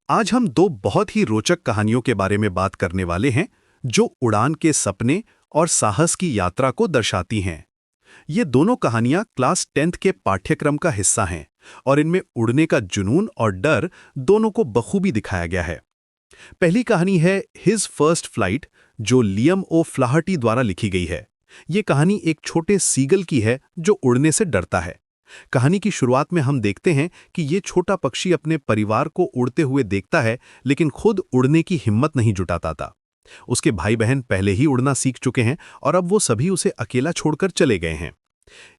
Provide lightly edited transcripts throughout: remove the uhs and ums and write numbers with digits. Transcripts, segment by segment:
आज हम दो बहुत ही रोचक कहानियों के बारे में बात करने वाले हैं जो उड़ान के सपने और साहस की यात्रा को दर्शाती हैं। ये दोनों कहानियां क्लास 10th के पाठ्यक्रम का हिस्सा हैं और इनमें उड़ने का जुनून और डर दोनों को बखूबी दिखाया गया है। पहली कहानी है हिज फर्स्ट फ्लाइट, जो लियम ओ फ्लाहर्टी द्वारा लिखी गई है। ये कहानी एक छोटे सीगल की है जो उड़ने से डरता है। कहानी की शुरुआत में हम देखते हैं कि ये छोटा पक्षी अपने परिवार को उड़ते हुए देखता है, लेकिन खुद उड़ने की हिम्मत नहीं जुटाता था। उसके भाई बहन पहले ही उड़ना सीख चुके हैं और अब वो सभी उसे अकेला छोड़कर चले गए हैं।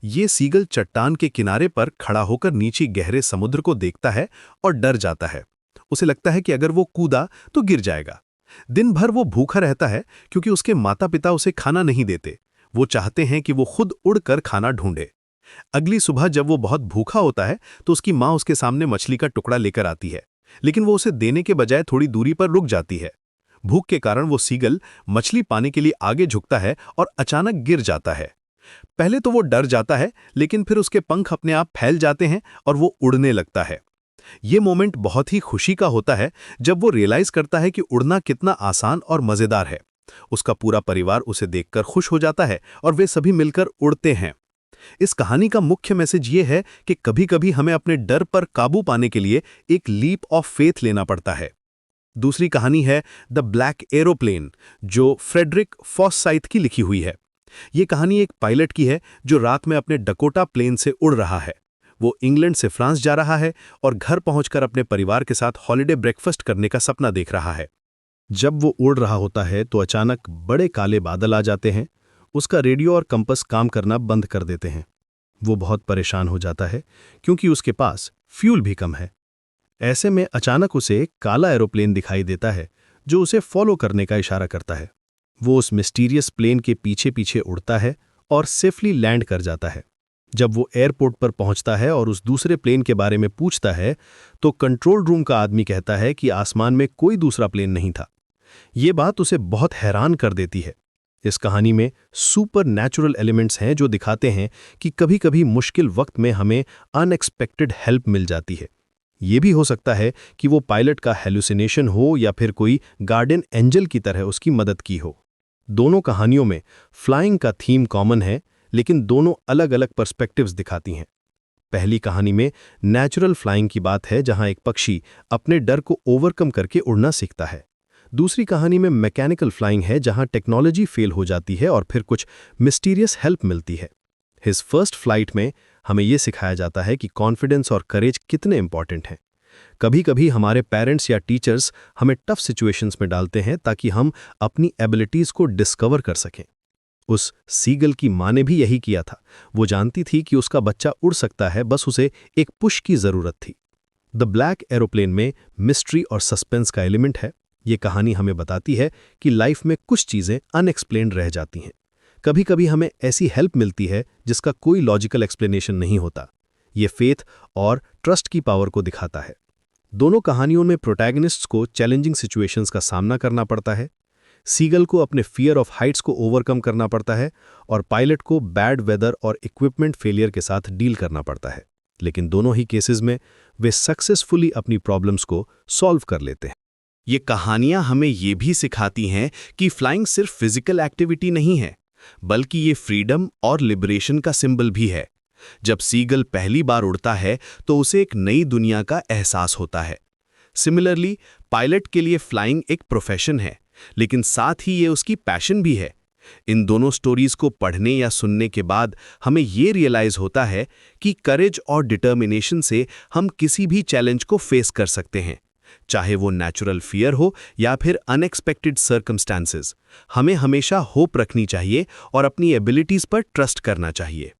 ये सीगल चट्टान के किनारे पर खड़ा होकर नीचे गहरे समुद्र को देखता है और डर जाता है। उसे लगता है कि अगर वो कूदा तो गिर जाएगा। दिन भर वो भूखा रहता है क्योंकि उसके माता पिता उसे खाना नहीं देते। वो चाहते हैं कि वो खुद उड़कर खाना ढूंढे। अगली सुबह जब वो बहुत भूखा होता है तो उसकी माँ उसके सामने मछली का टुकड़ा लेकर आती है, लेकिन वो उसे देने के बजाय थोड़ी दूरी पर रुक जाती है। भूख के कारण वो सीगल मछली पाने के लिए आगे झुकता है और अचानक गिर जाता है। पहले तो वो डर जाता है, लेकिन फिर उसके पंख अपने आप फैल जाते हैं और वो उड़ने लगता है। ये मोमेंट बहुत ही खुशी का होता है जब वो रियलाइज करता है कि उड़ना कितना आसान और मजेदार है। उसका पूरा परिवार उसे देखकर खुश हो जाता है और वे सभी मिलकर उड़ते हैं। इस कहानी का मुख्य मैसेज ये है कि कभी-कभी हमें अपने डर पर काबू पाने के लिए एक लीप ऑफ फेथ लेना पड़ता है। दूसरी कहानी है द ब्लैक एरोप्लेन, जो फ्रेडरिक फॉसाइथ की लिखी हुई है। ये कहानी एक पायलट की है जो रात में अपने डकोटा प्लेन से उड़ रहा है। वो इंग्लैंड से फ्रांस जा रहा है और घर पहुंचकर अपने परिवार के साथ हॉलिडे ब्रेकफास्ट करने का सपना देख रहा है। जब वो उड़ रहा होता है तो अचानक बड़े काले बादल आ जाते हैं। उसका रेडियो और कंपास काम करना बंद कर देते हैं। वो बहुत परेशान हो जाता है क्योंकि उसके पास फ्यूल भी कम है। ऐसे में अचानक उसे एक काला एरोप्लेन दिखाई देता है जो उसे फॉलो करने का इशारा करता है। वो उस मिस्टीरियस प्लेन के पीछे पीछे उड़ता है और सेफली लैंड कर जाता है। जब वो एयरपोर्ट पर पहुंचता है और उस दूसरे प्लेन के बारे में पूछता है तो कंट्रोल रूम का आदमी कहता है कि आसमान में कोई दूसरा प्लेन नहीं था। ये बात उसे बहुत हैरान कर देती है। इस कहानी में सुपर नेचुरल एलिमेंट्स हैं जो दिखाते हैं कि कभी-कभी मुश्किल वक्त में हमें अनएक्सपेक्टेड हेल्प मिल जाती है। ये भी हो सकता है कि वो पायलट का हेलुसिनेशन हो या फिर कोई गार्डियन एंजल की तरह उसकी मदद की हो। दोनों कहानियों में फ्लाइंग का थीम कॉमन है, लेकिन दोनों अलग-अलग पर्सपेक्टिव्स दिखाती हैं। पहली कहानी में नेचुरल फ्लाइंग की बात है, जहां एक पक्षी अपने डर को ओवरकम करके उड़ना सीखता है। दूसरी कहानी में मैकेनिकल फ्लाइंग है, जहां टेक्नोलॉजी फेल हो जाती है और फिर कुछ मिस्टीरियस हेल्प मिलती है। हिज फर्स्ट फ्लाइट में हमें यह सिखाया जाता है कि कॉन्फिडेंस और करेज कितने इंपॉर्टेंट हैं। कभी-कभी हमारे पेरेंट्स या टीचर्स हमें टफ सिचुएशंस में डालते हैं ताकि हम अपनी एबिलिटीज को डिस्कवर कर सकें। उस सीगल की माँ ने भी यही किया था। वो जानती थी कि उसका बच्चा उड़ सकता है, बस उसे एक पुश की जरूरत थी। द ब्लैक एरोप्लेन में मिस्ट्री और सस्पेंस का एलिमेंट है। ये कहानी हमें बताती है कि लाइफ में कुछ चीजें अनएक्सप्लेन्ड रह जाती हैं। कभी-कभी हमें ऐसी हेल्प मिलती है जिसका कोई लॉजिकल एक्सप्लेनेशन नहीं होता। ये फेथ और ट्रस्ट की पावर को दिखाता है। दोनों कहानियों में प्रोटैगनिस्ट्स को चैलेंजिंग सिचुएशंस का सामना करना पड़ता है। सीगल को अपने फियर ऑफ हाइट्स को ओवरकम करना पड़ता है और पायलट को बैड वेदर और इक्विपमेंट फेलियर के साथ डील करना पड़ता है। लेकिन दोनों ही केसेस में वे सक्सेसफुली अपनी प्रॉब्लम्स को सॉल्व कर लेते हैं। ये कहानियां हमें ये भी सिखाती हैं कि फ्लाइंग सिर्फ फिजिकल एक्टिविटी नहीं है, बल्कि ये फ्रीडम और लिबरेशन का सिंबल भी है। जब सीगल पहली बार उड़ता है तो उसे एक नई दुनिया का एहसास होता है। सिमिलरली, पायलट के लिए फ्लाइंग एक प्रोफेशन है, लेकिन साथ ही ये उसकी पैशन भी है। इन दोनों स्टोरीज को पढ़ने या सुनने के बाद हमें ये रियलाइज होता है कि करेज और डिटर्मिनेशन से हम किसी भी चैलेंज को फेस कर सकते हैं, चाहे वो नेचुरल फियर हो या फिर अनएक्सपेक्टेड सर्कमस्टांसेस। हमें हमेशा होप रखनी चाहिए और अपनी एबिलिटीज पर ट्रस्ट करना चाहिए।